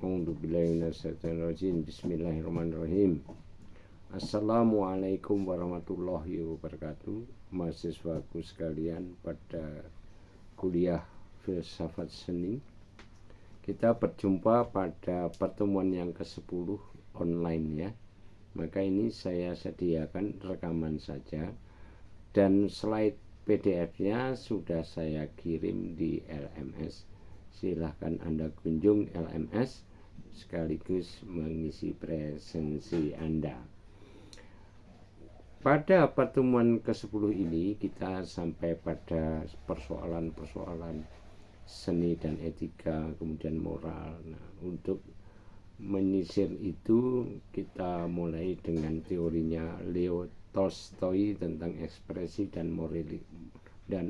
A'udzubillahiminasyaitonirrajim. Bismillahirrahmanirrahim. Assalamualaikum warahmatullahi wabarakatuh. Mahasiswaku sekalian, pada kuliah filsafat seni, kita berjumpa pada pertemuan yang ke-10 online ya. Maka ini saya sediakan rekaman saja, dan slide PDF-nya sudah saya kirim di LMS. Silahkan Anda kunjung LMS sekaligus mengisi presensi Anda. Pada pertemuan ke-10 ini kita sampai pada persoalan-persoalan seni dan etika, kemudian moral. Nah, untuk menyisir itu kita mulai dengan teorinya Leo Tolstoy tentang ekspresi dan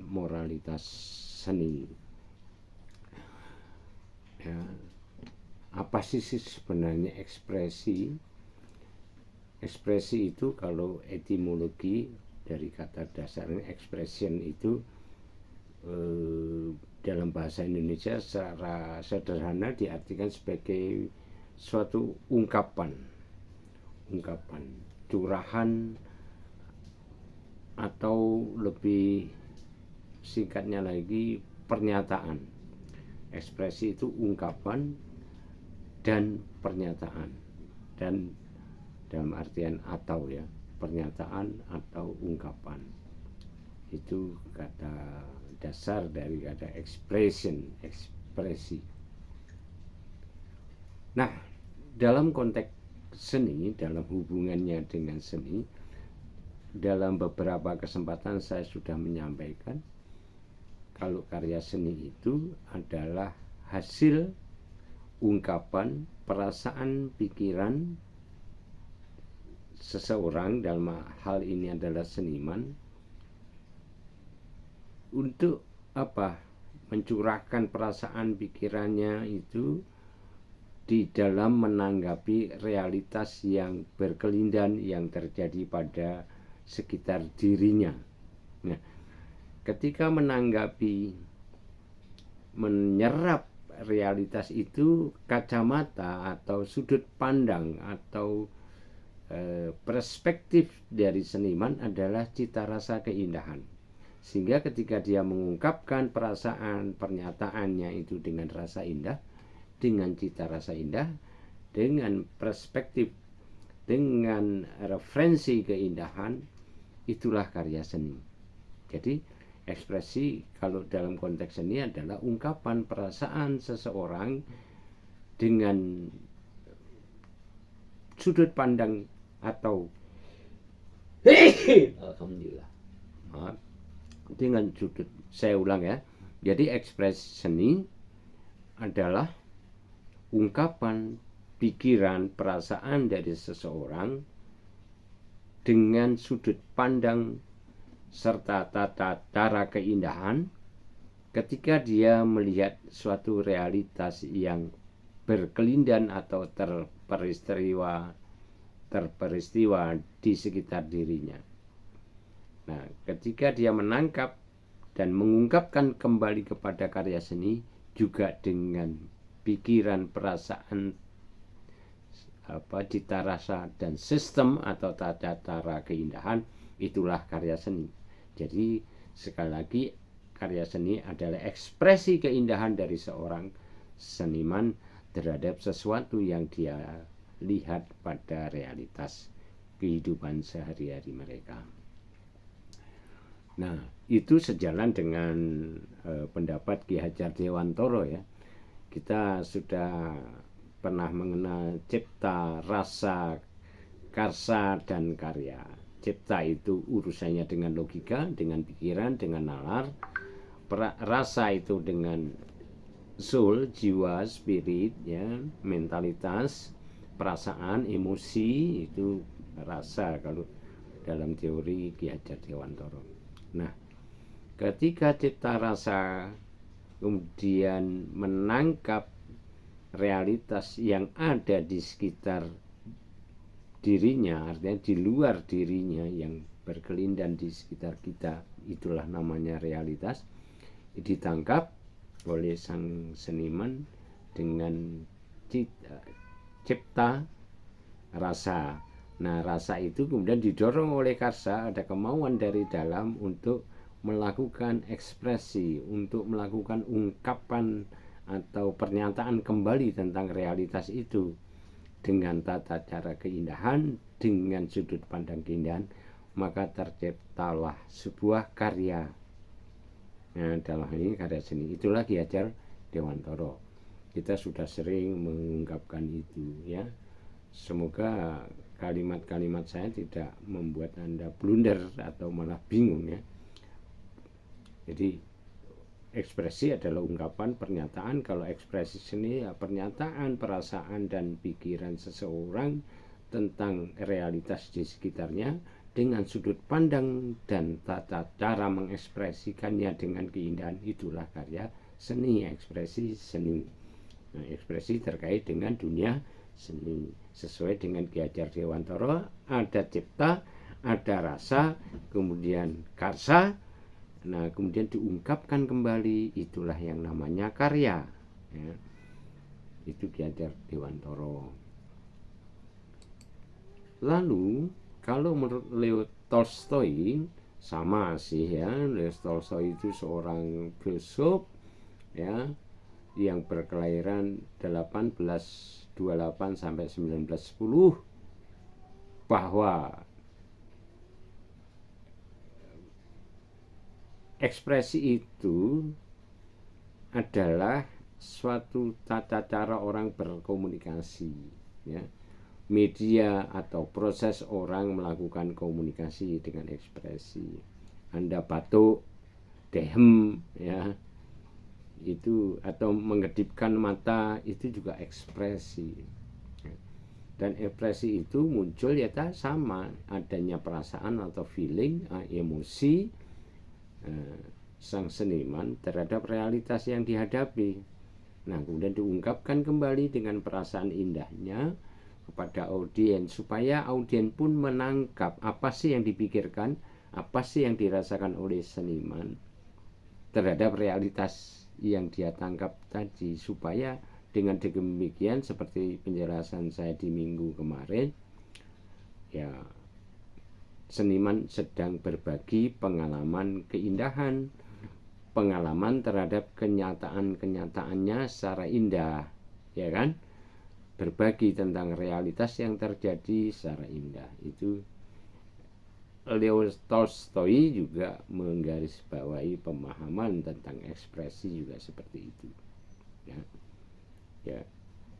moralitas seni. Ya, apa sih sebenarnya ekspresi? Ekspresi itu kalau etimologi dari kata dasarnya expression itu dalam bahasa Indonesia secara sederhana diartikan sebagai suatu ungkapan, curahan, atau lebih singkatnya lagi pernyataan. Ekspresi itu ungkapan dan pernyataan, dan dalam artian atau ya, pernyataan atau ungkapan itu kata dasar dari kata expression, ekspresi. Nah, dalam konteks seni, dalam hubungannya dengan seni, dalam beberapa kesempatan saya sudah menyampaikan kalau karya seni itu adalah hasil ungkapan perasaan pikiran seseorang, dalam hal ini adalah seniman, untuk apa? Mencurahkan perasaan pikirannya itu di dalam menanggapi realitas yang berkelindan yang terjadi pada sekitar dirinya. Nah, ketika menyerap realitas itu, kacamata atau sudut pandang atau perspektif dari seniman adalah cita rasa keindahan. Sehingga ketika dia mengungkapkan perasaan pernyataannya itu dengan rasa indah, dengan cita rasa indah, dengan perspektif, dengan referensi keindahan, itulah karya seni. Jadi ekspresi kalau dalam konteks seni adalah ungkapan perasaan seseorang dengan sudut pandang atau alhamdulillah, dengan sudut, saya ulang ya. Jadi ekspresi seni adalah ungkapan pikiran, perasaan dari seseorang dengan sudut pandang serta tata cara keindahan ketika dia melihat suatu realitas yang berkelindan atau terperistiwa di sekitar dirinya. Nah, ketika dia menangkap dan mengungkapkan kembali kepada karya seni juga dengan pikiran, perasaan, cita rasa dan sistem atau tata cara keindahan, itulah karya seni. Jadi sekali lagi, karya seni adalah ekspresi keindahan dari seorang seniman terhadap sesuatu yang dia lihat pada realitas kehidupan sehari-hari mereka. Nah, itu sejalan dengan pendapat Ki Hajar Dewantoro ya. Kita sudah pernah mengenal cipta, rasa, karsa, dan karya. Cipta itu urusannya dengan logika, dengan pikiran, dengan nalar. Rasa itu dengan soul, jiwa, spirit ya, mentalitas, perasaan, emosi, itu rasa kalau dalam teori Ki Hajar Dewantoro. Nah, ketika cipta rasa kemudian menangkap realitas yang ada di sekitar dirinya, artinya di luar dirinya yang berkelindan di sekitar kita, itulah namanya realitas, ditangkap oleh sang seniman dengan cipta rasa. Nah, rasa itu kemudian didorong oleh karsa, ada kemauan dari dalam untuk melakukan ekspresi, untuk melakukan ungkapan atau pernyataan kembali tentang realitas itu dengan tata cara keindahan, dengan sudut pandang keindahan, maka terciptalah sebuah karya. Nah, dalam hal ini karya seni. Itulah Ki Hajar Dewantara. Kita sudah sering mengungkapkan itu, ya. Semoga kalimat-kalimat saya tidak membuat Anda blunder atau malah bingung, ya. Jadi ekspresi adalah ungkapan, pernyataan. Kalau ekspresi seni ya pernyataan, perasaan dan pikiran seseorang tentang realitas di sekitarnya dengan sudut pandang dan tata cara mengekspresikannya dengan keindahan. Itulah karya seni, ekspresi seni. Nah, ekspresi terkait dengan dunia seni sesuai dengan Ki Hajar Dewantara, ada cipta, ada rasa, kemudian karsa. Nah, kemudian diungkapkan kembali, itulah yang namanya karya, ya. Itu Ki Hajar Dewantara. Lalu kalau menurut Leo Tolstoy sama sih, ya. Leo Tolstoy itu seorang filsuf, ya, yang berkelahiran 1828 sampai 1910, bahwa ekspresi itu adalah suatu tata cara orang berkomunikasi, ya. Media atau proses orang melakukan komunikasi dengan ekspresi. Anda batuk, dehem, ya, itu, atau mengedipkan mata, itu juga ekspresi. Dan ekspresi itu muncul ya sama adanya perasaan atau feeling, emosi sang seniman terhadap realitas yang dihadapi. Nah, kemudian diungkapkan kembali dengan perasaan indahnya kepada audiens, supaya audiens pun menangkap apa sih yang dipikirkan, apa sih yang dirasakan oleh seniman terhadap realitas yang dia tangkap tadi, supaya dengan demikian, seperti penjelasan saya di minggu kemarin, ya, seniman sedang berbagi pengalaman keindahan, pengalaman terhadap kenyataan-kenyataannya secara indah, ya kan? Berbagi tentang realitas yang terjadi secara indah. Itu Leo Tolstoy juga menggarisbawahi pemahaman tentang ekspresi juga seperti itu, ya. Ya,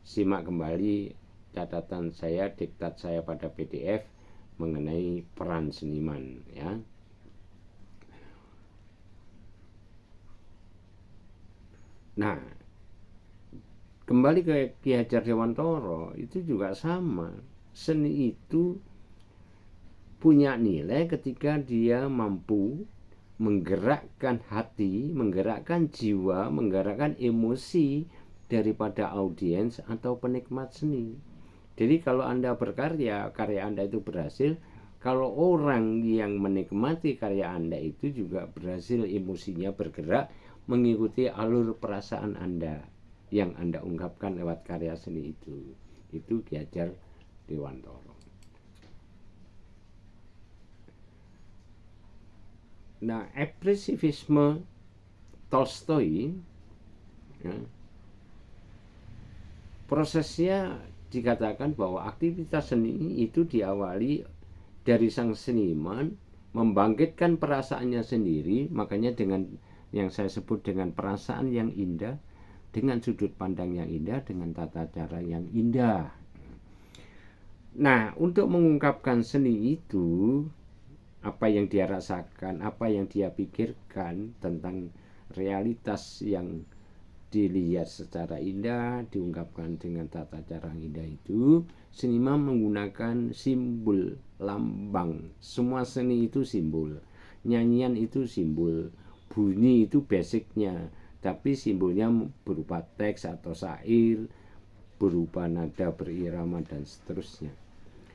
simak kembali catatan saya, diktat saya pada PDF mengenai peran seniman, ya. Nah, kembali ke Ki Hajar Dewantara, itu juga sama. Seni itu punya nilai ketika dia mampu menggerakkan hati, menggerakkan jiwa, menggerakkan emosi daripada audiens atau penikmat seni. Jadi kalau Anda berkarya, karya Anda itu berhasil, kalau orang yang menikmati karya Anda itu juga berhasil, emosinya bergerak mengikuti alur perasaan Anda yang Anda ungkapkan lewat karya seni itu. Itu Ki Hajar Dewantara. Nah, ekspresivisme Tolstoy, ya, prosesnya dikatakan bahwa aktivitas seni itu diawali dari sang seniman membangkitkan perasaannya sendiri, makanya dengan yang saya sebut dengan perasaan yang indah, dengan sudut pandang yang indah, dengan tata cara yang indah. Nah, untuk mengungkapkan seni itu, apa yang dia rasakan, apa yang dia pikirkan tentang realitas yang dilihat secara indah, diungkapkan dengan tata cara yang indah itu, seniman menggunakan simbol, lambang. Semua seni itu simbol, nyanyian itu simbol, bunyi itu basicnya, tapi simbolnya berupa teks atau syair, berupa nada berirama dan seterusnya.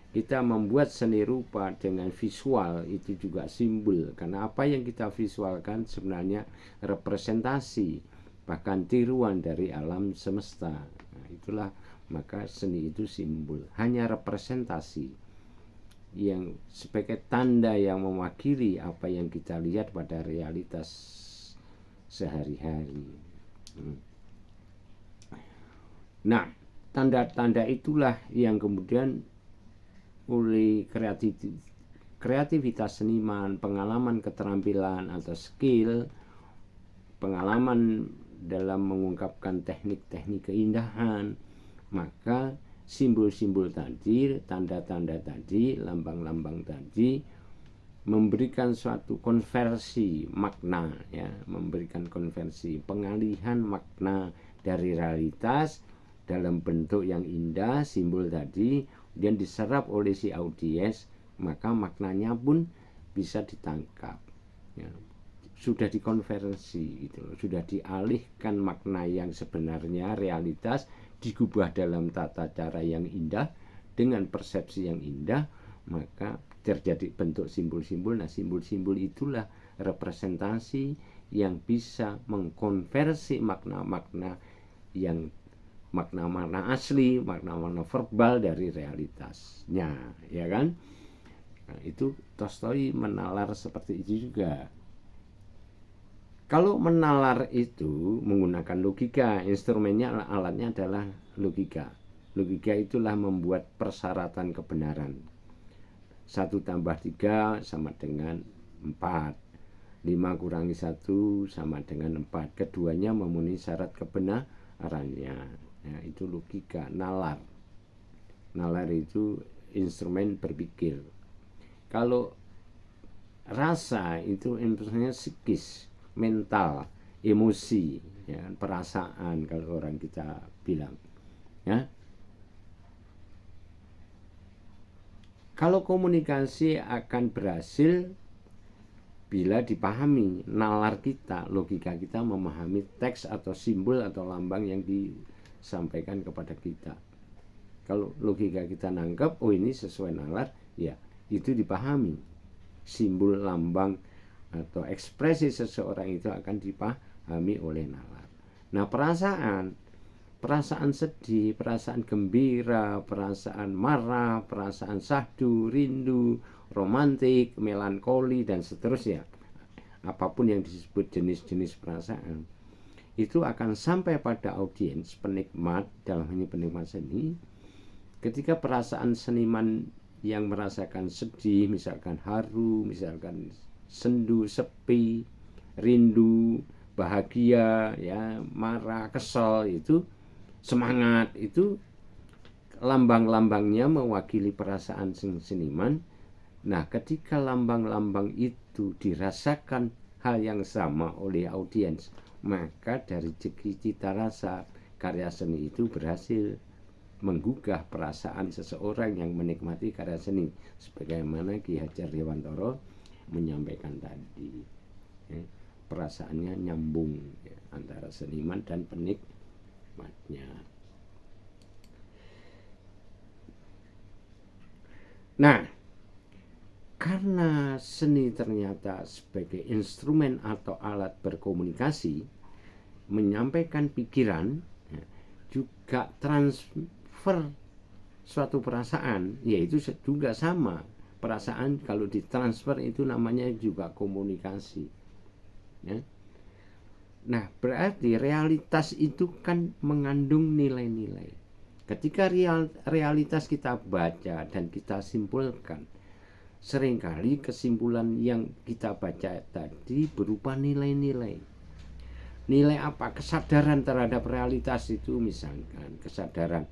Kita membuat seni rupa dengan visual itu juga simbol, karena apa yang kita visualkan sebenarnya representasi, bahkan tiruan dari alam semesta. Nah, itulah maka seni itu simbol, hanya representasi yang sebagai tanda yang mewakili apa yang kita lihat pada realitas sehari-hari. Nah, tanda-tanda itulah yang kemudian oleh kreativitas seniman, pengalaman keterampilan atau skill, pengalaman dalam mengungkapkan teknik-teknik keindahan, maka simbol-simbol tadi, tanda-tanda tadi, lambang-lambang tadi memberikan suatu konversi makna, ya, memberikan konversi pengalihan makna dari realitas dalam bentuk yang indah, simbol tadi, dan diserap oleh si audiens, maka maknanya pun bisa ditangkap, ya. Sudah dikonversi gitu loh, sudah dialihkan makna yang sebenarnya realitas, digubah dalam tata cara yang indah dengan persepsi yang indah, maka terjadi bentuk simbol-simbol. Nah, simbol-simbol itulah representasi yang bisa mengkonversi makna-makna yang makna-makna asli, makna-makna verbal dari realitasnya, ya kan? Nah, itu Tolstoy menalar seperti itu juga. Kalau menalar itu menggunakan logika, instrumennya, alatnya adalah logika. Logika itulah membuat persyaratan kebenaran. 1 tambah 3 sama dengan 4. 5 kurangi 1 sama dengan 4. Keduanya memenuhi syarat kebenarannya. Ya, itu logika, nalar. Nalar itu instrumen berpikir. Kalau rasa itu instrumennya psikis, mental, emosi, ya, perasaan kalau orang kita bilang, ya. Kalau komunikasi akan berhasil bila dipahami nalar kita, logika kita memahami teks atau simbol atau lambang yang disampaikan kepada kita. Kalau logika kita nangkep, oh ini sesuai nalar, ya itu dipahami. Simbol, lambang atau ekspresi seseorang itu akan dipahami oleh nalar. Nah, perasaan sedih, perasaan gembira, perasaan marah, perasaan syahdu, rindu, romantik, melankoli, dan seterusnya, apapun yang disebut jenis-jenis perasaan, itu akan sampai pada audiens, penikmat, dalam hal ini penikmat seni. Ketika perasaan seniman yang merasakan sedih, misalkan haru, misalkan sendu, sepi, rindu, bahagia, ya, marah, kesal, itu semangat, itu lambang-lambangnya mewakili perasaan seniman. Nah, ketika lambang-lambang itu dirasakan hal yang sama oleh audiens, maka dari segi cita rasa karya seni itu berhasil menggugah perasaan seseorang yang menikmati karya seni, sebagaimana Ki Hajar Dewantara menyampaikan tadi, ya, perasaannya nyambung, ya, antara seniman dan penikmatnya. Nah, karena seni ternyata sebagai instrumen atau alat berkomunikasi, menyampaikan pikiran, ya, juga transfer suatu perasaan, yaitu juga sama. Perasaan kalau ditransfer itu namanya juga komunikasi, ya. Nah, berarti realitas itu kan mengandung nilai-nilai. Ketika realitas kita baca dan kita simpulkan, seringkali kesimpulan yang kita baca tadi berupa nilai-nilai. Nilai apa? Kesadaran terhadap realitas itu, misalkan kesadaran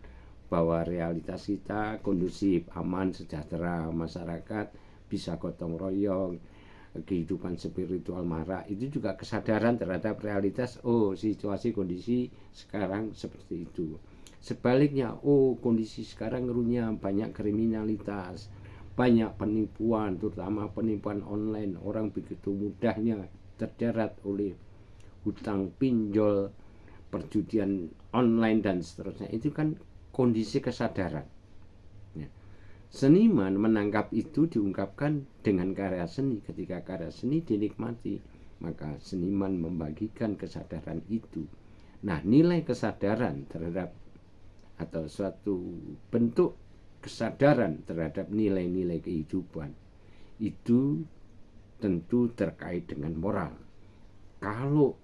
bahwa realitas kita kondusif, aman, sejahtera, masyarakat bisa gotong royong, kehidupan spiritual marak, itu juga kesadaran terhadap realitas. Oh, situasi kondisi sekarang seperti itu. Sebaliknya, oh kondisi sekarang runyam, banyak kriminalitas, banyak penipuan, terutama penipuan online. Orang begitu mudahnya terjerat oleh hutang pinjol, perjudian online dan seterusnya. Itu kan kondisi kesadaran, ya. Seniman menangkap itu diungkapkan dengan karya seni. Ketika karya seni dinikmati, maka seniman membagikan kesadaran itu. Nah, nilai kesadaran terhadap atau suatu bentuk kesadaran terhadap nilai-nilai kehidupan itu tentu terkait dengan moral. Kalau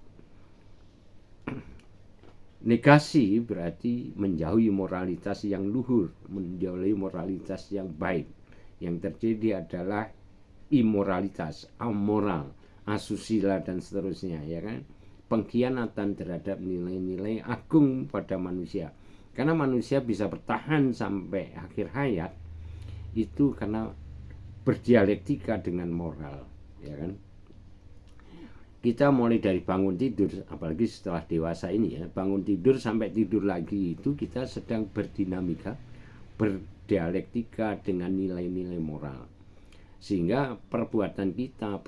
negasi berarti menjauhi moralitas yang luhur, menjauhi moralitas yang baik. Yang terjadi adalah imoralitas, amoral, asusila dan seterusnya, ya kan? Pengkhianatan terhadap nilai-nilai agung pada manusia. Karena manusia bisa bertahan sampai akhir hayat itu karena berdialektika dengan moral, ya kan? Kita mulai dari bangun tidur, apalagi setelah dewasa ini ya, bangun tidur sampai tidur lagi itu kita sedang berdinamika, berdialektika dengan nilai-nilai moral. Sehingga perbuatan kita,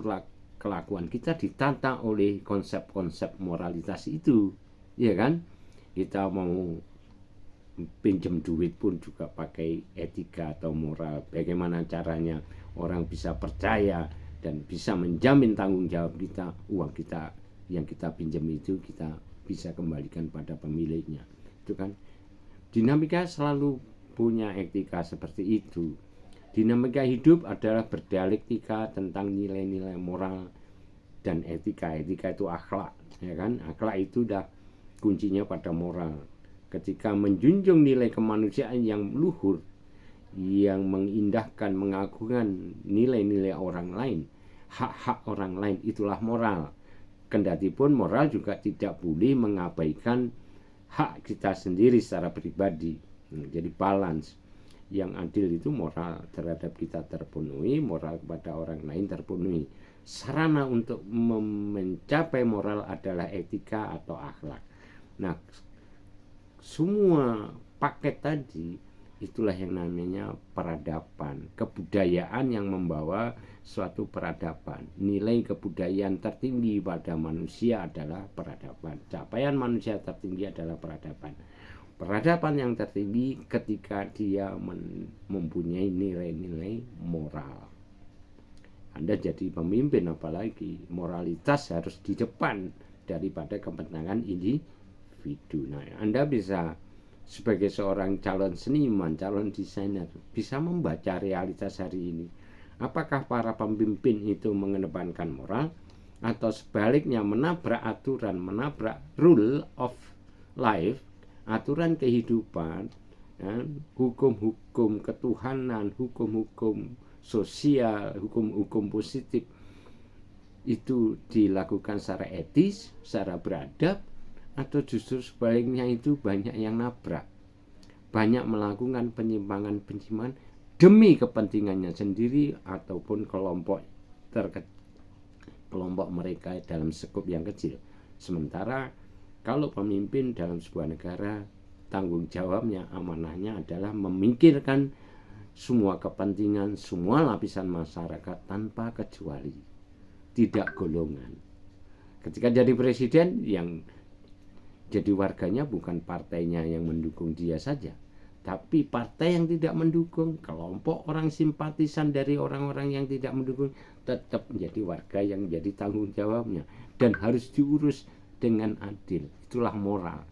kelakuan kita ditata oleh konsep-konsep moralitas itu, ya kan? Kita mau pinjam duit pun juga pakai etika atau moral. Bagaimana caranya orang bisa percaya dan bisa menjamin tanggung jawab kita, uang kita yang kita pinjam itu kita bisa kembalikan pada pemiliknya. Itu kan dinamika selalu punya etika seperti itu. Dinamika hidup adalah berdialektika tentang nilai-nilai moral dan etika. Etika itu akhlak, ya kan? Akhlak itu dah kuncinya pada moral. Ketika menjunjung nilai kemanusiaan yang luhur, yang mengindahkan, mengagungkan nilai-nilai orang lain, hak-hak orang lain, itulah moral. Kendatipun moral juga tidak boleh mengabaikan hak kita sendiri secara pribadi. Jadi balance. Yang adil itu moral terhadap kita terpenuhi, moral kepada orang lain terpenuhi. Sarana untuk mencapai moral adalah etika atau akhlak. Nah, semua paket tadi itulah yang namanya peradaban, kebudayaan yang membawa suatu peradaban. Nilai kebudayaan tertinggi pada manusia adalah peradaban. Capaian manusia tertinggi adalah peradaban. Peradaban yang tertinggi ketika dia mempunyai nilai-nilai moral. Anda jadi pemimpin, apalagi moralitas harus di depan daripada kepentingan individu. Nah, Anda bisa sebagai seorang calon seniman, calon desainer, bisa membaca realitas hari ini. Apakah para pemimpin itu mengedepankan moral atau sebaliknya menabrak aturan, menabrak rule of life, aturan kehidupan, hukum-hukum ketuhanan, hukum-hukum sosial, hukum-hukum positif itu dilakukan secara etis, secara beradab, atau justru sebaliknya itu banyak yang nabrak, banyak melakukan penyimpangan-penyimpangan demi kepentingannya sendiri ataupun kelompok mereka dalam skup yang kecil. Sementara kalau pemimpin dalam sebuah negara, tanggung jawabnya, amanahnya adalah memikirkan semua kepentingan semua lapisan masyarakat tanpa kecuali, tidak golongan. Ketika jadi presiden, yang jadi warganya bukan partainya yang mendukung dia saja, tapi partai yang tidak mendukung, kelompok orang simpatisan dari orang-orang yang tidak mendukung tetap menjadi warga yang menjadi tanggung jawabnya dan harus diurus dengan adil. Itulah moral.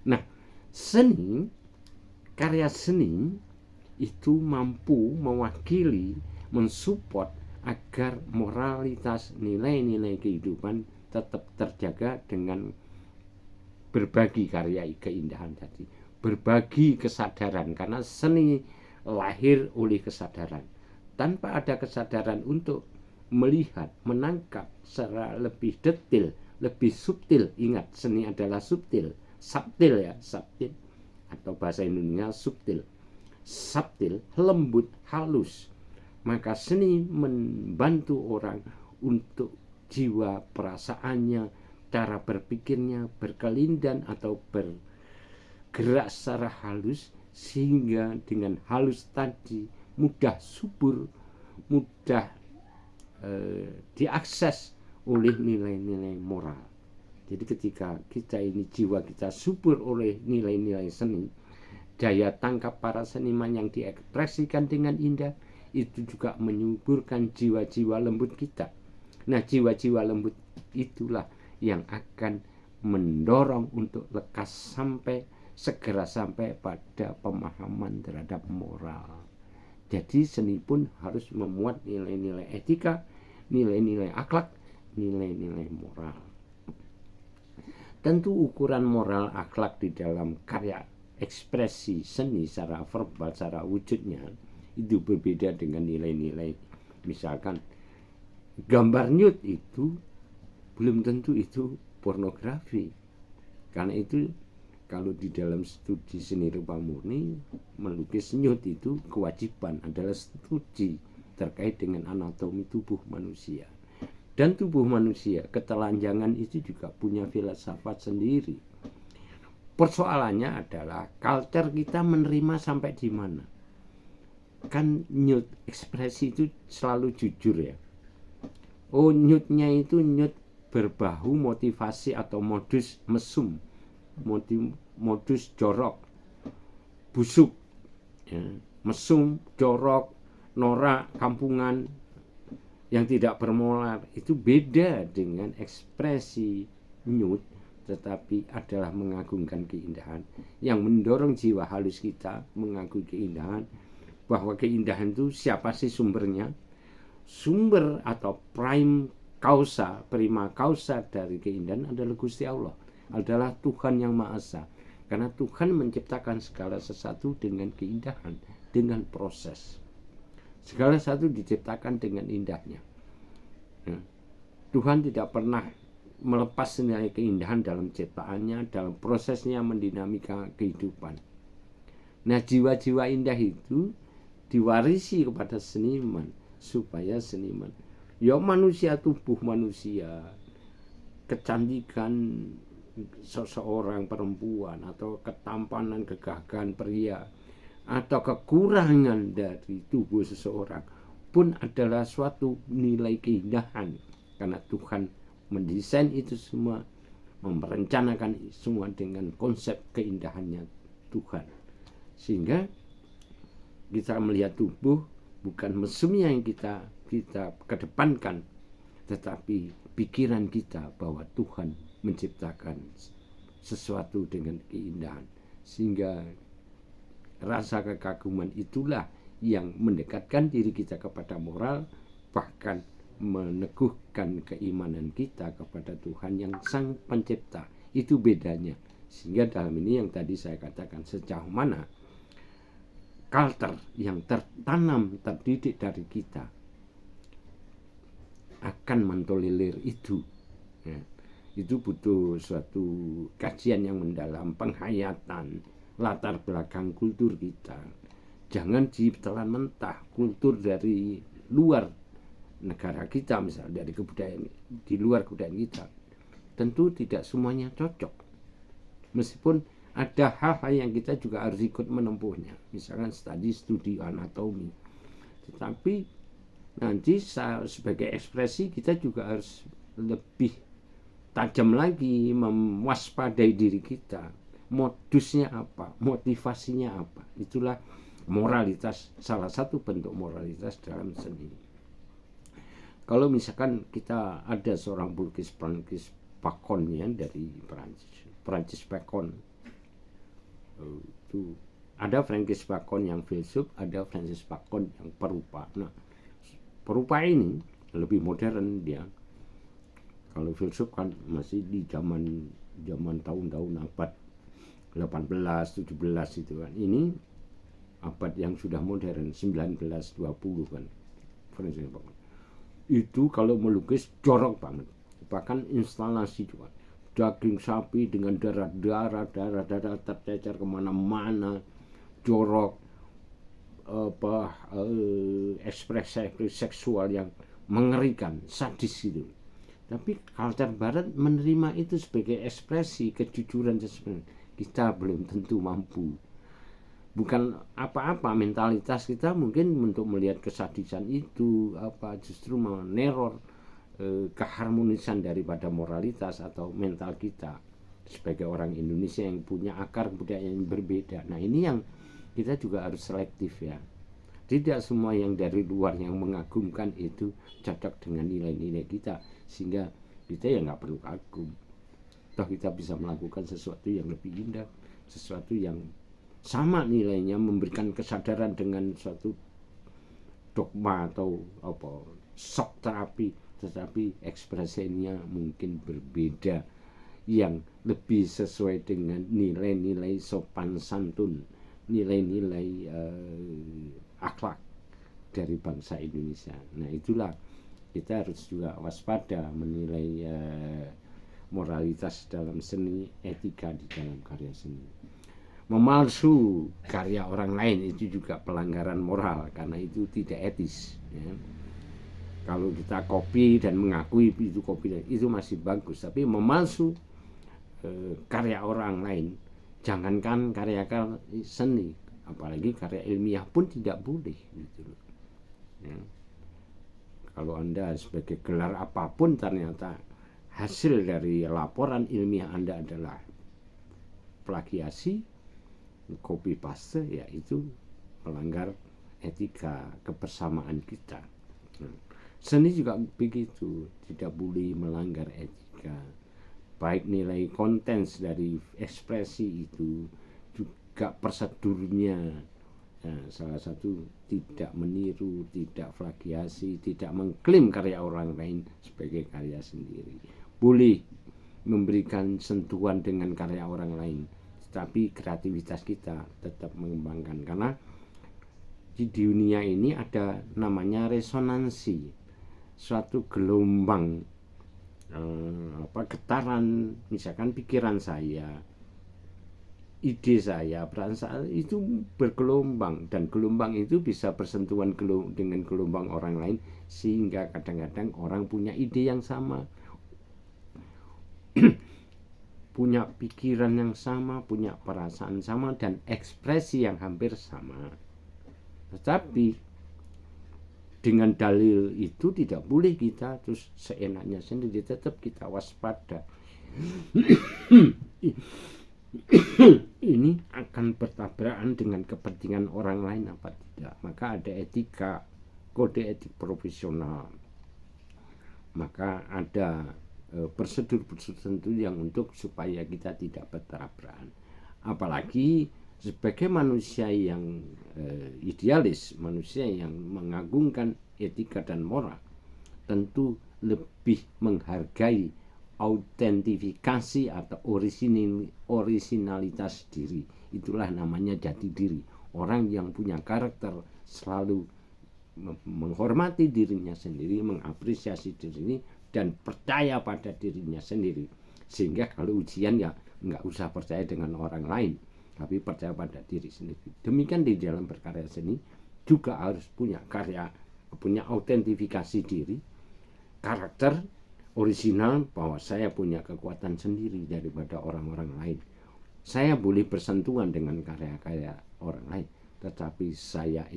Nah, seni, karya seni itu mampu mewakili, mensupport agar moralitas, nilai-nilai kehidupan tetap terjaga dengan berbagi karya keindahan tadi, berbagi kesadaran, karena seni lahir oleh kesadaran. Tanpa ada kesadaran untuk melihat, menangkap secara lebih detail, lebih subtil. Ingat, seni adalah subtil, subtil ya, subtil atau bahasa Indonesia subtil, subtil, lembut, halus. Maka seni membantu orang untuk jiwa perasaannya, cara berpikirnya berkelindan atau bergerak secara halus, sehingga dengan halus tadi mudah subur, mudah diakses oleh nilai-nilai moral. Jadi ketika kita ini jiwa kita subur oleh nilai-nilai seni, daya tangkap para seniman yang diekspresikan dengan indah itu juga menyuburkan jiwa-jiwa lembut kita. Nah, jiwa-jiwa lembut itulah yang akan mendorong untuk lekas sampai segera sampai pada pemahaman terhadap moral. Jadi seni pun harus memuat nilai-nilai etika, nilai-nilai akhlak, nilai-nilai moral. Tentu ukuran moral akhlak di dalam karya ekspresi seni secara verbal, secara wujudnya itu berbeda dengan nilai-nilai. Misalkan gambar nude itu belum tentu itu pornografi. Karena itu kalau di dalam studi seni rupa murni, melukis nude itu kewajiban, adalah studi terkait dengan anatomi tubuh manusia. Dan tubuh manusia, ketelanjangan itu juga punya filsafat sendiri. Persoalannya adalah culture kita menerima sampai di mana. Kan nude ekspresi itu selalu jujur ya. Oh, nude-nya itu nude berbahu motivasi atau modus mesum, modus jorok, busuk, ya, mesum, jorok, norak, kampungan yang tidak bermoral. Itu beda dengan ekspresi nude, tetapi adalah mengagungkan keindahan, yang mendorong jiwa halus kita mengagumi keindahan, bahwa keindahan itu siapa sih sumbernya? Sumber atau prima causa dari keindahan adalah Gusti Allah, adalah Tuhan yang Maha Esa. Karena Tuhan menciptakan segala sesuatu dengan keindahan, dengan proses. Segala sesuatu diciptakan dengan indahnya. Ya. Tuhan tidak pernah melepas nilai keindahan dalam ciptaannya, dalam prosesnya mendinamika kehidupan. Nah, jiwa-jiwa indah itu diwarisi kepada seniman, supaya seniman, ya manusia, tubuh manusia, kecantikan seseorang perempuan, atau ketampanan kegagahan pria, atau kekurangan dari tubuh seseorang pun adalah suatu nilai keindahan, karena Tuhan mendesain itu semua, merencanakan semua dengan konsep keindahannya Tuhan. Sehingga kita melihat tubuh bukan mesumnya yang kita kedepankan, tetapi pikiran kita bahwa Tuhan menciptakan sesuatu dengan keindahan, sehingga rasa kekaguman itulah yang mendekatkan diri kita kepada moral, bahkan meneguhkan keimanan kita kepada Tuhan yang sang pencipta. Itu bedanya. Sehingga dalam ini yang tadi saya katakan, sejauh mana culture yang tertanam, terdidik dari kita akan mentolerir itu, ya. Itu butuh suatu kajian yang mendalam, penghayatan latar belakang kultur kita. Jangan ditelan mentah kultur dari luar negara kita, misalnya dari kebudayaan di luar kebudayaan kita. Tentu tidak semuanya cocok, meskipun ada hal-hal yang kita juga harus ikut menempuhnya, misalkan studi anatomi. Tetapi nanti sebagai ekspresi kita juga harus lebih tajam lagi mewaspadai diri kita, modusnya apa, motivasinya apa. Itulah moralitas, salah satu bentuk moralitas dalam seni. Kalau misalkan kita ada seorang pelukis Prancis Bacon, ya, dari Prancis Bacon, itu ada Francis Bacon yang filsuf, ada Francis Bacon yang perupa. Nah, perupa ini lebih modern dia. Kalau filsuf kan masih di zaman tahun-tahun abad 18, 17 itu kan. Ini abad yang sudah modern, 1920 kan. Francis Bacon itu kalau melukis jorok banget, bahkan instalasi juga. Daging sapi dengan darah tercecer kemana-mana, jorok, ekspresi seksual yang mengerikan, sadis itu. Tapi culture Barat menerima itu sebagai ekspresi kejujuran sebenarnya. Kita belum tentu mampu. Bukan apa-apa, mentalitas kita mungkin untuk melihat kesadisan itu justru meneror keharmonisan daripada moralitas atau mental kita sebagai orang Indonesia yang punya akar budaya yang berbeda. Nah, ini yang kita juga harus selektif, ya. Tidak semua yang dari luar yang mengagumkan itu cocok dengan nilai-nilai kita, sehingga kita ya nggak perlu kagum. Toh kita bisa melakukan sesuatu yang lebih indah, sesuatu yang sama nilainya, memberikan kesadaran dengan suatu dogma atau apa shock terapi, tetapi ekspresinya mungkin berbeda, yang lebih sesuai dengan nilai-nilai sopan santun, nilai-nilai akhlak dari bangsa Indonesia. Nah, itulah kita harus juga waspada menilai moralitas dalam seni, etika di dalam karya seni. Memalsu karya orang lain itu juga pelanggaran moral, karena itu tidak etis, ya. Kalau kita copy dan mengakui itu copy, itu masih bagus, tapi memalsu karya orang lain, jangankan karya seni, apalagi karya ilmiah pun tidak boleh, gitu. Ya. Kalau Anda sebagai gelar apapun ternyata hasil dari laporan ilmiah Anda adalah plagiasi, copy paste, ya itu melanggar etika kebersamaan kita. Seni juga begitu, tidak boleh melanggar etika, baik nilai konten dari ekspresi itu, juga prosedurnya. Nah, salah satu tidak meniru, tidak plagiasi, tidak mengklaim karya orang lain sebagai karya sendiri. Boleh memberikan sentuhan dengan karya orang lain, tapi kreativitas kita tetap mengembangkan, karena di dunia ini ada namanya resonansi, suatu gelombang getaran, misalkan pikiran saya, ide saya, perasaan itu bergelombang, dan gelombang itu bisa bersentuhan dengan gelombang orang lain, sehingga kadang-kadang orang punya ide yang sama, punya pikiran yang sama, punya perasaan sama, dan ekspresi yang hampir sama. Tetapi dengan dalil itu tidak boleh kita terus seenaknya sendiri, tetap kita waspada. Ini akan bertabrakan dengan kepentingan orang lain apa tidak. Maka ada etika, kode etik profesional, maka ada prosedur-prosedur tertentu yang untuk supaya kita tidak bertabrakan. Apalagi sebagai manusia yang idealis, manusia yang mengagungkan etika dan moral, tentu lebih menghargai autentifikasi atau orisinalitas diri. Itulah namanya jati diri. Orang yang punya karakter selalu menghormati dirinya sendiri, mengapresiasi diri, dan percaya pada dirinya sendiri. Sehingga kalau ujian ya nggak usah percaya dengan orang lain, tapi percaya pada diri sendiri. Demikian di dalam berkarya seni juga harus punya autentifikasi diri, karakter orisinal, bahwa saya punya kekuatan sendiri daripada orang-orang lain. Saya boleh bersentuhan dengan karya-karya orang lain, tetapi saya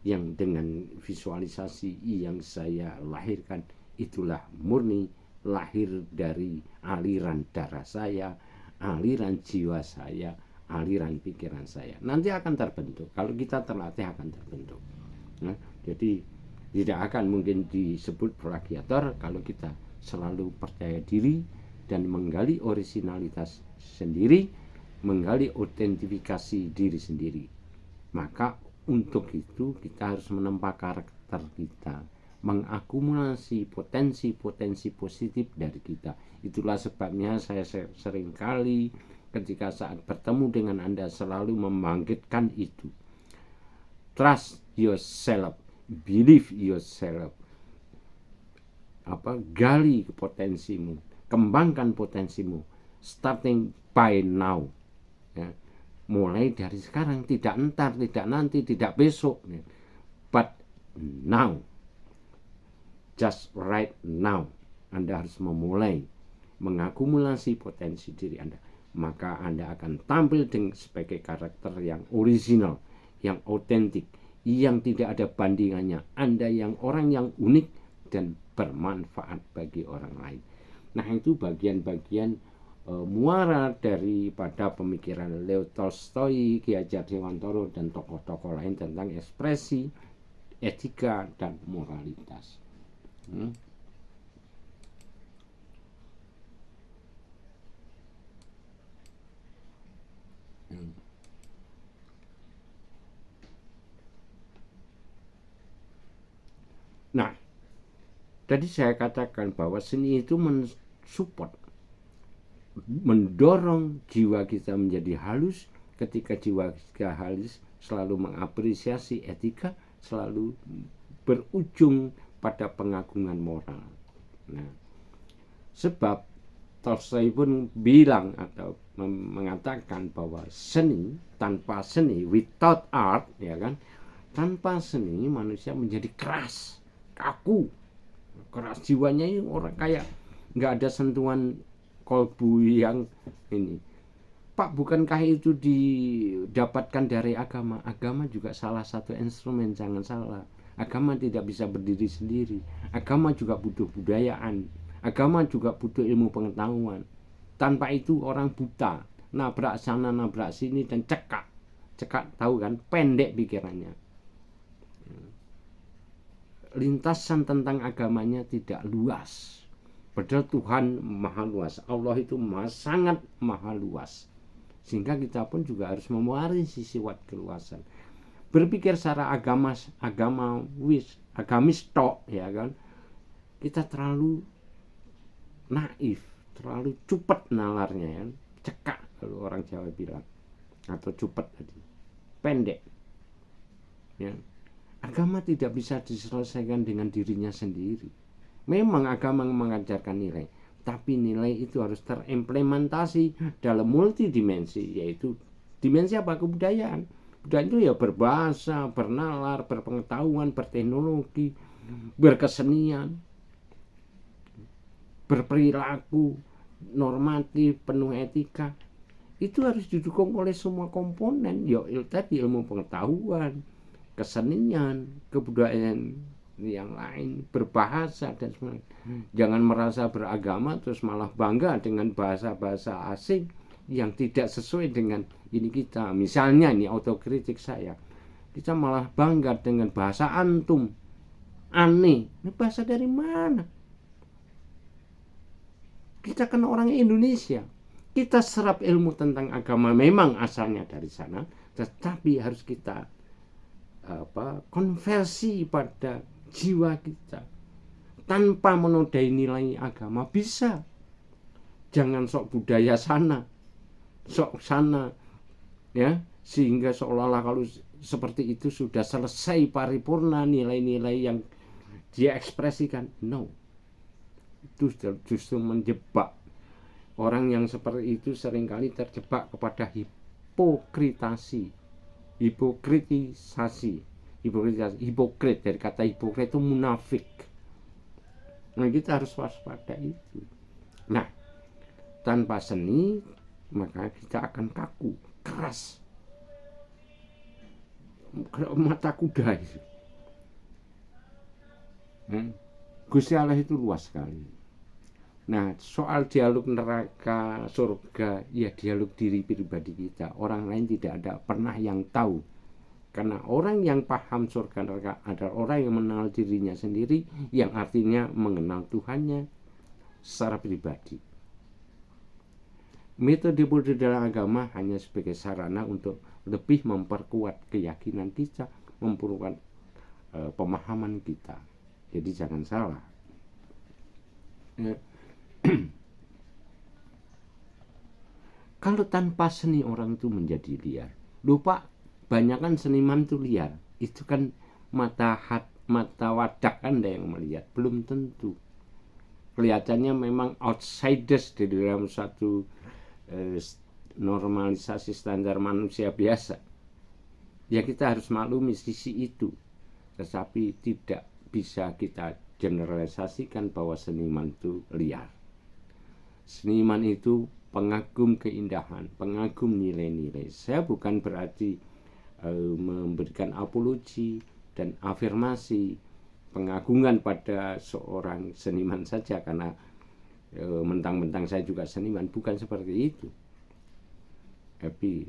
yang dengan visualisasi yang saya lahirkan itulah murni lahir dari aliran darah saya, aliran jiwa saya, aliran pikiran saya. Nanti akan terbentuk, kalau kita terlatih akan terbentuk. Nah, jadi tidak akan mungkin disebut plagiator kalau kita selalu percaya diri dan menggali orisinalitas sendiri, menggali autentifikasi diri sendiri. Maka untuk itu kita harus menempa karakter kita, mengakumulasi potensi-potensi positif dari kita. Itulah sebabnya saya seringkali ketika saat bertemu dengan Anda selalu membangkitkan itu. Trust yourself, believe yourself. Gali potensimu, kembangkan potensimu, starting by now. Ya. Mulai dari sekarang, tidak entar, tidak nanti, tidak besok, ya. But now, just right now, Anda harus memulai mengakumulasi potensi diri Anda. Maka Anda akan tampil sebagai karakter yang original, yang otentik, yang tidak ada bandingannya. Anda yang orang yang unik dan bermanfaat bagi orang lain. Nah, itu bagian-bagian muara daripada pemikiran Leo Tolstoy, Ki Hajar Dewantara, dan tokoh-tokoh lain tentang ekspresi, etika, dan moralitas. Nah, tadi saya katakan bahwa seni itu mensupport, mendorong jiwa kita menjadi halus. Ketika jiwa kita halus, selalu mengapresiasi etika, selalu berujung pada pengagungan moral. Nah, sebab Tolstoy pun bilang atau mengatakan bahwa seni, tanpa seni, without art, ya kan, tanpa seni manusia menjadi keras, kaku, keras jiwanya. Ini orang kayak nggak ada sentuhan kolbu yang ini. Pak, bukankah itu didapatkan dari agama? Agama juga salah satu instrumen, jangan salah. Agama tidak bisa berdiri sendiri. Agama juga butuh budayaan. Agama juga butuh ilmu pengetahuan. Tanpa itu orang buta, nabrak sana nabrak sini dan cekak. Cekak, tahu kan, pendek pikirannya. Lintasan tentang agamanya tidak luas. Padahal Tuhan maha luas. Allah itu sangat maha luas. Sehingga kita pun juga harus mewarisi sifat keluasan. Berpikir secara agamis tok, ya kan, kita terlalu naif, terlalu cupet nalarnya, ya, cekak kalau orang Jawa bilang, atau cupet tadi, pendek. Ya. Agama tidak bisa diselesaikan dengan dirinya sendiri. Memang agama mengajarkan nilai, tapi nilai itu harus terimplementasi dalam multidimensi, yaitu dimensi apa? Kebudayaan. Budaya itu ya berbahasa, bernalar, berpengetahuan, berteknologi, berkesenian, berperilaku, normatif, penuh etika. Itu harus didukung oleh semua komponen. Ya tadi ilmu pengetahuan, kesenian, kebudayaan yang lain, berbahasa dan sebagainya. Jangan merasa beragama terus malah bangga dengan bahasa-bahasa asing yang tidak sesuai dengan ini kita. Misalnya ini autokritik saya, kita malah bangga dengan bahasa antum, aneh. Ini bahasa dari mana? Kita kan orang Indonesia, kita serap ilmu tentang agama memang asalnya dari sana, tetapi harus kita konversi pada jiwa kita tanpa menodai nilai agama. Bisa, jangan sok budaya sana, sok sana, ya, sehingga seolah-olah kalau seperti itu sudah selesai paripurna nilai-nilai yang dia ekspresikan. No, itu justru menjebak. Orang yang seperti itu seringkali terjebak kepada hipokritisasi. Hipokrit, dari kata hipokrit itu munafik. Nah, kita harus waspada itu. Nah, tanpa seni maka kita akan kaku, keras, mata kuda itu. Gusti Allah itu luas sekali. Nah, soal dialog neraka, surga, ya dialog diri pribadi kita. Orang lain tidak ada pernah yang tahu. Karena orang yang paham surga neraka adalah orang yang mengenal dirinya sendiri, yang artinya mengenal Tuhannya secara pribadi. Metode dalam agama hanya sebagai sarana untuk lebih memperkuat keyakinan kita, memperkuat pemahaman kita. Jadi jangan salah. Kalau tanpa seni orang itu menjadi liar. Lupa, banyakan seniman itu liar. Itu kan mata wadak Anda yang melihat, belum tentu. Kelihatannya memang outsiders di dalam satu normalisasi standar manusia biasa. Ya kita harus maklumi sisi itu. Tetapi tidak bisa kita generalisasikan bahwa seniman itu liar. Seniman itu pengagum keindahan, pengagum nilai-nilai. Saya bukan berarti memberikan apologi dan afirmasi pengagungan pada seorang seniman saja, karena mentang-mentang saya juga seniman, bukan seperti itu. Tapi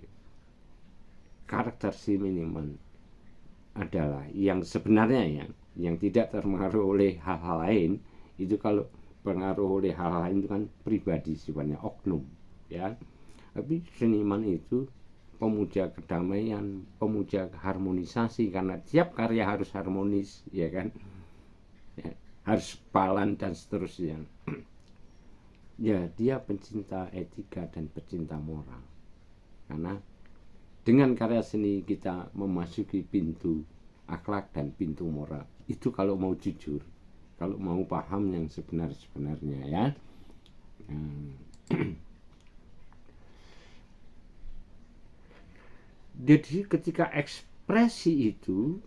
karakter seniman adalah yang sebenarnya yang tidak terpengaruh oleh hal-hal lain. Itu kalau pengaruh oleh hal-hal lain itu kan pribadi, sifatnya oknum, ya. Tapi seniman itu pemuja kedamaian, pemuja harmonisasi, karena tiap karya harus harmonis, ya kan, ya, harus balan dan seterusnya. Ya, dia pencinta etika dan pencinta moral, karena dengan karya seni kita memasuki pintu akhlak dan pintu moral. Itu kalau mau jujur, kalau mau paham yang sebenar-sebenarnya, ya. Jadi ketika ekspresi itu,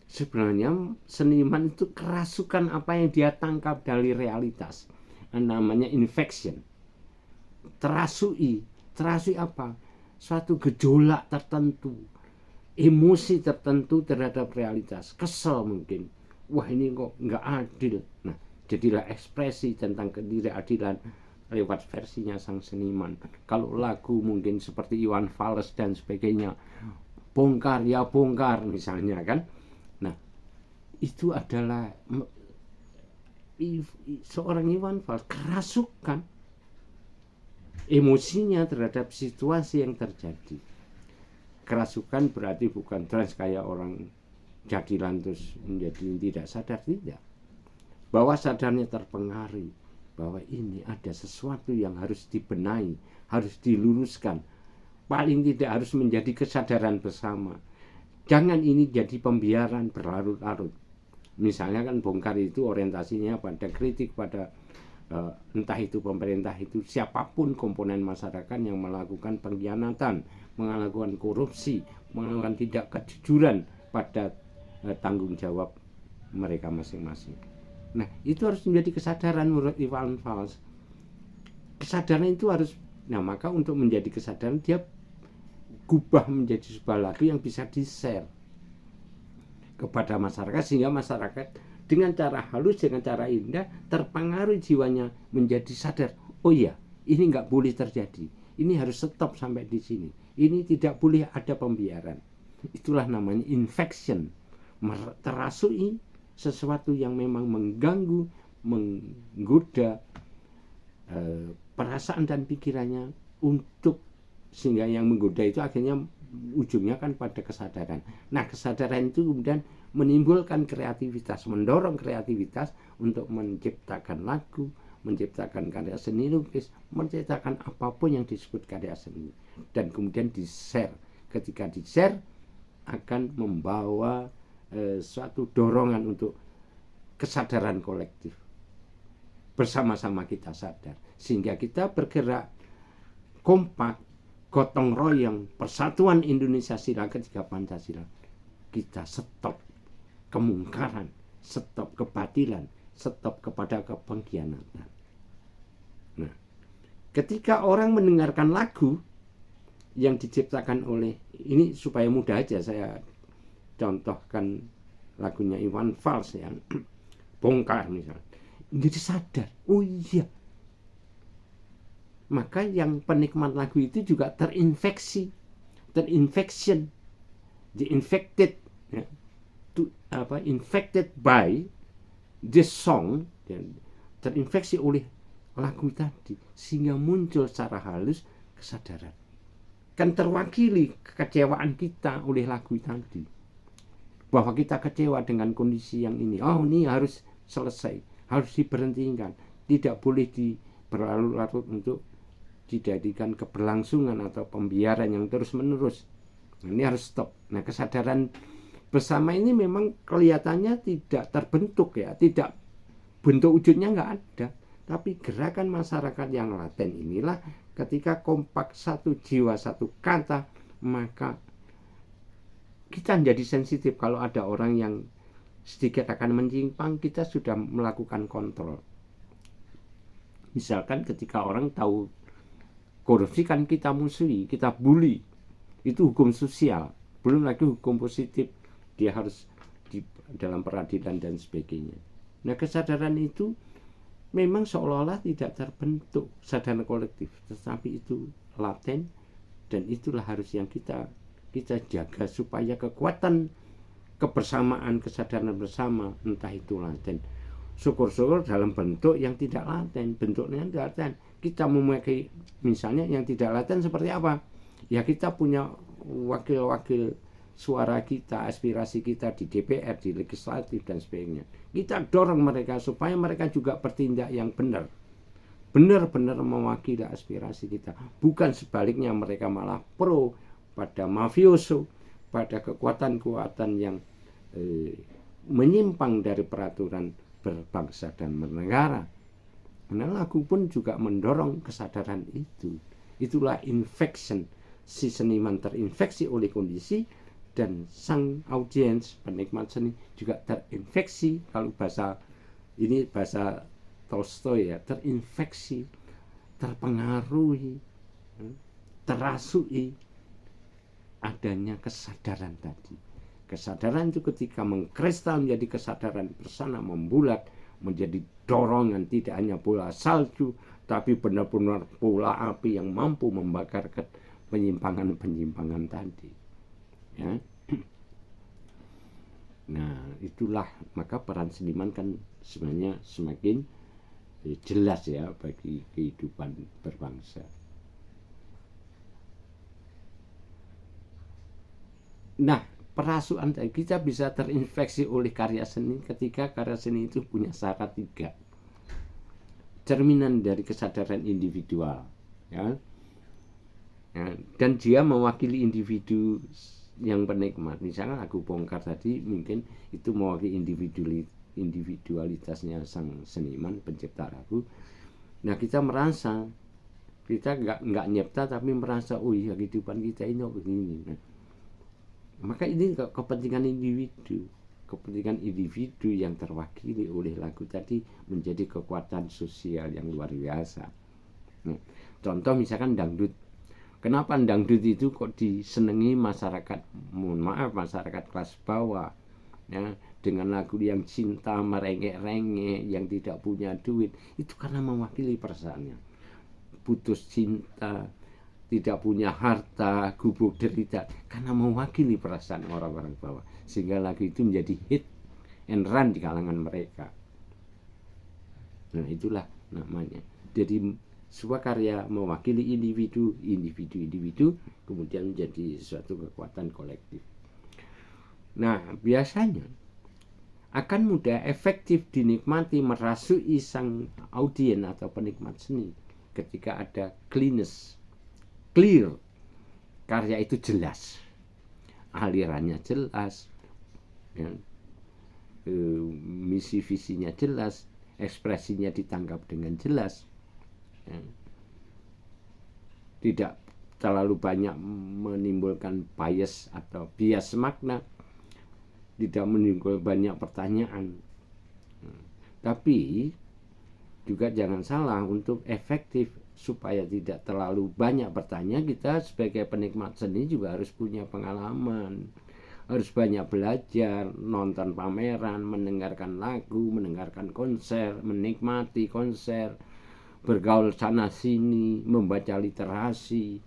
sebenarnya seniman itu kerasukan apa yang dia tangkap dari realitas, namanya infection. Terasui apa? Suatu gejolak tertentu, emosi tertentu terhadap realitas, kesel mungkin, wah ini kok nggak adil. Nah, jadilah ekspresi tentang ketidakadilan lewat versinya sang seniman. Kalau lagu mungkin seperti Iwan Fals dan sebagainya, bongkar ya bongkar misalnya kan. Nah, itu adalah seorang Iwan Fals kerasukan emosinya terhadap situasi yang terjadi. Kerasukan berarti bukan trans kayak orang jadilan terus menjadi tidak sadar, tidak. Bahwa sadarnya terpengaruh, bahwa ini ada sesuatu yang harus dibenahi, harus diluruskan, paling tidak harus menjadi kesadaran bersama. Jangan ini jadi pembiaran berlarut-larut. Misalnya kan bongkar itu orientasinya pada kritik pada entah itu pemerintah, itu siapapun komponen masyarakat yang melakukan pengkhianatan, melakukan korupsi, melakukan tidak kejujuran pada tanggung jawab mereka masing-masing. Nah, itu harus menjadi kesadaran menurut Iwan Fals. Kesadaran itu harus, nah maka untuk menjadi kesadaran dia gubah menjadi sebuah lagu yang bisa di-share kepada masyarakat, sehingga masyarakat dengan cara halus, dengan cara indah terpengaruh jiwanya menjadi sadar, oh iya, ini nggak boleh terjadi, ini harus stop sampai di sini, ini tidak boleh ada pembiaran. Itulah namanya infection, terasui sesuatu yang memang mengganggu, menggoda perasaan dan pikirannya, untuk sehingga yang menggoda itu akhirnya ujungnya kan pada kesadaran. Nah, kesadaran itu kemudian menimbulkan kreativitas, mendorong kreativitas untuk menciptakan lagu, menciptakan karya seni lukis, menciptakan apapun yang disebut karya seni, dan kemudian di-share. Ketika di-share akan membawa suatu dorongan untuk kesadaran kolektif. Bersama-sama kita sadar, sehingga kita bergerak kompak, gotong royong, persatuan Indonesia Sila ketiga Pancasila. Kita stop kemungkaran, stop kebatilan, stop kepada kepengkhianatan. Nah, ketika orang mendengarkan lagu yang diciptakan oleh, ini supaya mudah aja saya contohkan lagunya Iwan Fals yang bongkar misalnya, jadi sadar, oh iya, maka yang penikmat lagu itu juga terinfection, infected, ya, infected by this song, terinfeksi oleh lagu tadi, sehingga muncul secara halus kesadaran. Kan terwakili kekecewaan kita oleh lagu tadi, bahwa kita kecewa dengan kondisi yang ini. Oh, ini harus selesai, harus diberhentikan, tidak boleh berlarut-larut untuk dijadikan keberlangsungan atau pembiaran yang terus-menerus. Ini harus stop. Nah, kesadaran bersama ini memang kelihatannya tidak terbentuk, ya, tidak, bentuk wujudnya nggak ada, tapi gerakan masyarakat yang laten inilah ketika kompak satu jiwa, satu kata, maka kita menjadi sensitif. Kalau ada orang yang sedikit akan menyimpang, kita sudah melakukan kontrol. Misalkan ketika orang tahu korupsi, kan kita musuhi, kita bully. Itu hukum sosial, belum lagi hukum positif, dia harus dalam peradilan dan sebagainya. Nah, kesadaran itu memang seolah-olah tidak terbentuk kesadaran kolektif, tetapi itu laten, dan itulah harus yang kita jaga supaya kekuatan kebersamaan, kesadaran bersama, entah itu laten, syukur-syukur dalam bentuk yang tidak laten, bentuknya tidak laten. Kita memakai misalnya yang tidak laten seperti apa? Ya, kita punya wakil-wakil suara kita, aspirasi kita di DPR, di legislatif dan sebagainya. Kita dorong mereka supaya mereka juga bertindak yang benar-benar mewakili aspirasi kita. Bukan sebaliknya, mereka malah pro pada mafioso, pada kekuatan-kekuatan yang menyimpang dari peraturan berbangsa dan bernegara. Nah, lagu pun juga mendorong kesadaran itu. Itulah infection, si seniman terinfeksi oleh kondisi, dan sang audiens, penikmat seni juga terinfeksi. Kalau bahasa Tolstoy ya, terinfeksi, terpengaruhi, terasui adanya kesadaran tadi. Kesadaran itu ketika mengkristal menjadi kesadaran bersama, membulat, menjadi dorongan, tidak hanya bola salju, tapi benar-benar bola api yang mampu membakar penyimpangan-penyimpangan tadi. Ya. Nah, itulah maka peran seniman kan sebenarnya semakin jelas ya bagi kehidupan berbangsa. Nah, perasuan kita bisa terinfeksi oleh karya seni ketika karya seni itu punya syarat 3. Cerminan dari kesadaran individual, ya. Dan dia mewakili individu yang penikmat. Misalnya lagu Bongkar tadi mungkin itu mewakili individualitasnya sang seniman pencipta lagu. Nah, kita merasa kita nggak nyipta tapi merasa oh iya kehidupan kita ini begini. Nah, maka ini kepentingan individu yang terwakili oleh lagu tadi menjadi kekuatan sosial yang luar biasa. Nah, contoh misalkan dangdut. Kenapa dangdut itu kok disenangi masyarakat, masyarakat kelas bawah, ya, dengan lagu yang cinta, merengek-rengek, yang tidak punya duit, itu karena mewakili perasaannya. Putus cinta, tidak punya harta, gubuk derita, karena mewakili perasaan orang-orang bawah. Sehingga lagu itu menjadi hit and run di kalangan mereka. Nah, itulah namanya. Jadi sebuah karya mewakili individu, kemudian menjadi suatu kekuatan kolektif. Nah, biasanya akan mudah efektif dinikmati, merasui sang audien atau penikmat seni ketika ada clear, karya itu jelas, alirannya jelas, ya, misi visinya jelas, ekspresinya ditangkap dengan jelas. Tidak terlalu banyak menimbulkan bias atau bias makna, tidak menimbulkan banyak pertanyaan. Tapi juga jangan salah, untuk efektif supaya tidak terlalu banyak bertanya, kita sebagai penikmat seni juga harus punya pengalaman, harus banyak belajar, nonton pameran, mendengarkan lagu, mendengarkan konser, menikmati konser, bergaul sana sini, membaca literasi,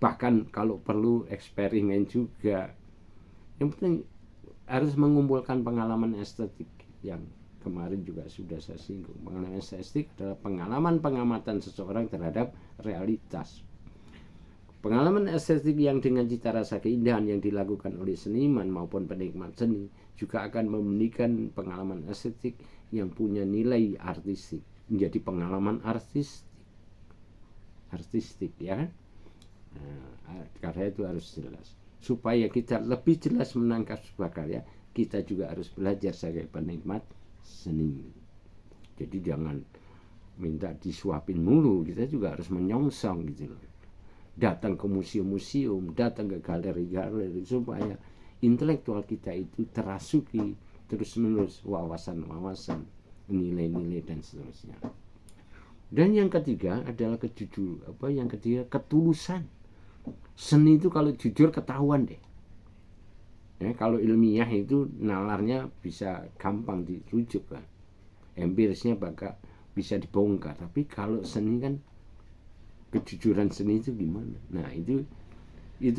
bahkan kalau perlu eksperimen juga. Yang penting harus mengumpulkan pengalaman estetik yang kemarin juga sudah saya singgung. Pengalaman estetik adalah pengalaman pengamatan seseorang terhadap realitas. Pengalaman estetik yang dengan cita rasa keindahan yang dilakukan oleh seniman maupun penikmat seni juga akan memberikan pengalaman estetik yang punya nilai artistik, menjadi pengalaman artistik, ya kan? Nah, karya itu harus jelas. Supaya kita lebih jelas menangkap sebuah karya, kita juga harus belajar sebagai penikmat seni. Jadi jangan minta disuapin mulu, kita juga harus menyongsong gitu loh. Datang ke museum-museum, datang ke galeri-galeri, supaya intelektual kita itu terasuki terus-menerus wawasan-wawasan, nilai-nilai dan seterusnya. Dan yang ketiga adalah ketulusan. Seni itu kalau jujur ketahuan deh. Ya, kalau ilmiah itu nalarnya bisa gampang dirujuk kan, empirisnya bakal bisa dibongkar. Tapi kalau seni kan, kejujuran seni itu gimana? Nah, itu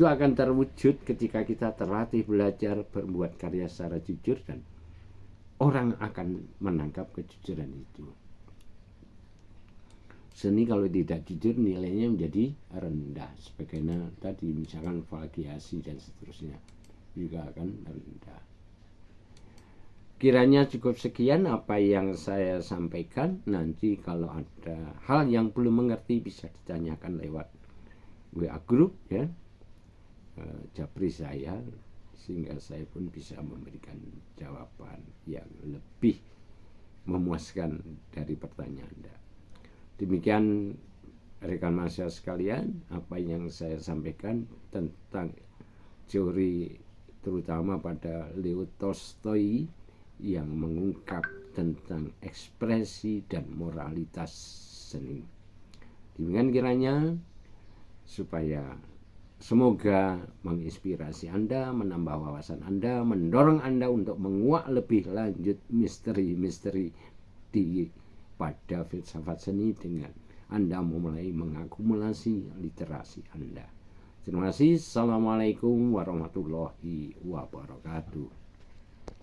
akan terwujud ketika kita terlatih belajar berbuat karya secara jujur, dan orang akan menangkap kejujuran itu. Seni kalau tidak jujur nilainya menjadi rendah, sebagaimana tadi misalkan plagiasi dan seterusnya juga akan rendah. Kiranya cukup sekian apa yang saya sampaikan. Nanti kalau ada hal yang belum mengerti bisa ditanyakan lewat WA group ya, japri saya, sehingga saya pun bisa memberikan jawaban yang lebih memuaskan dari pertanyaan Anda. Demikian rekan mahasiswa sekalian, apa yang saya sampaikan tentang teori terutama pada Leo Tolstoy yang mengungkap tentang ekspresi dan moralitas seni. Demikian kiranya supaya semoga menginspirasi Anda, menambah wawasan Anda, mendorong Anda untuk menguak lebih lanjut misteri-misteri pada filsafat seni dengan Anda memulai mengakumulasi literasi Anda. Terima kasih. Assalamualaikum warahmatullahi wabarakatuh.